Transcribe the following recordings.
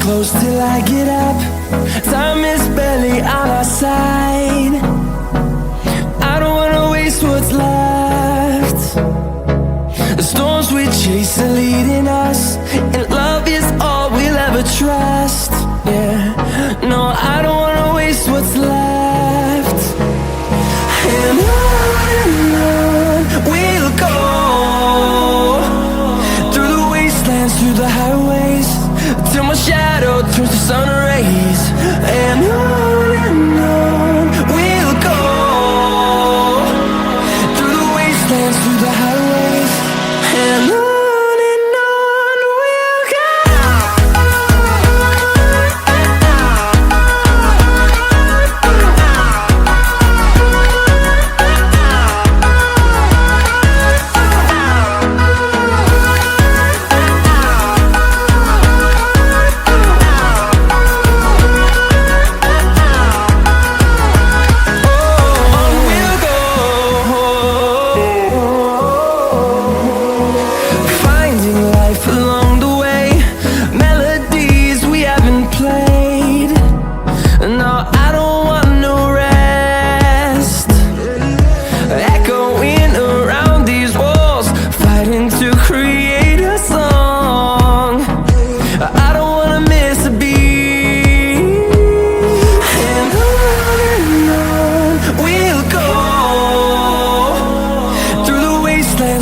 close till I get up. Time is barely on our side. I don't wanna waste what's left. The storms we chase are leading us, and love is all we'll ever trust. Yeah, no, I don't wanna waste what's left. And on we'll go, through the wastelands, through the highways, till my shadow turns to sun rays. And on we'll go, through the wastelands, through the highways, and on we'll go.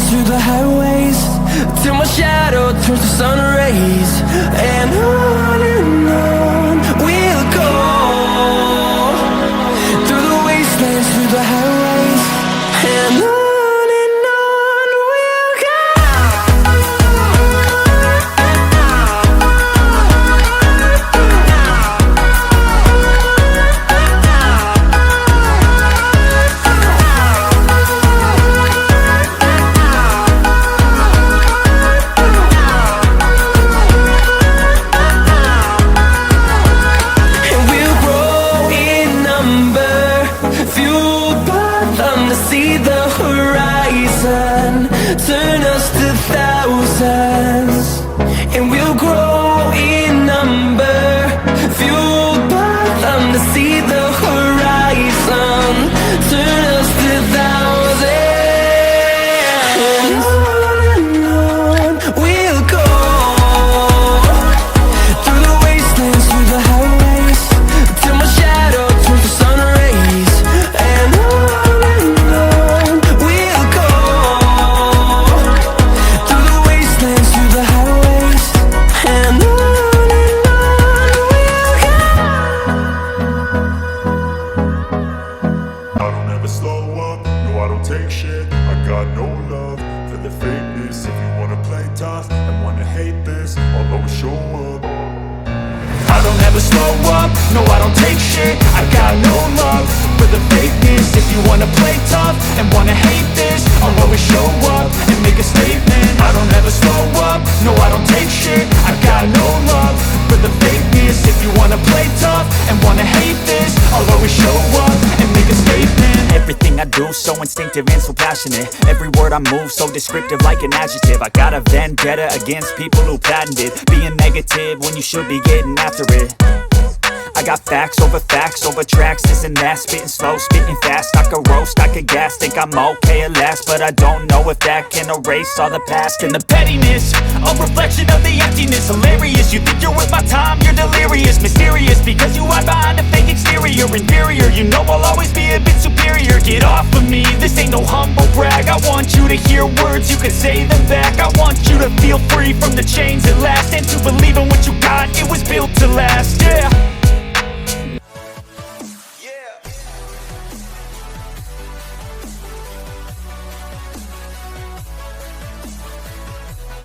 Through the highways, till my shadow turns to sun rays. And on we'll go, through the wastelands, through the highways, and on we'll go. See the horizon, turn us to thousands, and we'll grow in number, fueled by them. To see the horizon, turn us to thousands, and on we'll go, through the wastelands, through the highways, till my shadow turns to sun rays. And take shit, I got no love for the fakeness. If you wanna play tough and wanna hate this, I'll always show up. I don't ever slow up, no I don't take shit. I got no love for the fakeness. If you wanna play tough and wanna hate this, I'll always show up and make a statement. I don't ever slow up, no I don't take shit. I got no love for the fakeness. If you wanna play tough and wanna hate this, I'll always show up and make a statement. Everything I do so instinctive and so passionate. Every word I move so descriptive like an adjective. I got a vendetta against people who patented being negative when you should be getting after it. I got facts over tracks, this and that. Spitting slow, spitting fast. I could roast, I could gas. Think I'm okay at last, but I don't know if that can erase all the past. And the pettiness, a reflection of the emptiness. Hilarious, you think you're worth my time, you're delirious. Mysterious, because you hide behind a fake exterior. Inferior, you know I'll always be a bit superior. Get off of me, this ain't no humble brag. I want you to hear words, you can say them back. I want you to feel free from the chains at last, and to believe in what you got, it was built to last.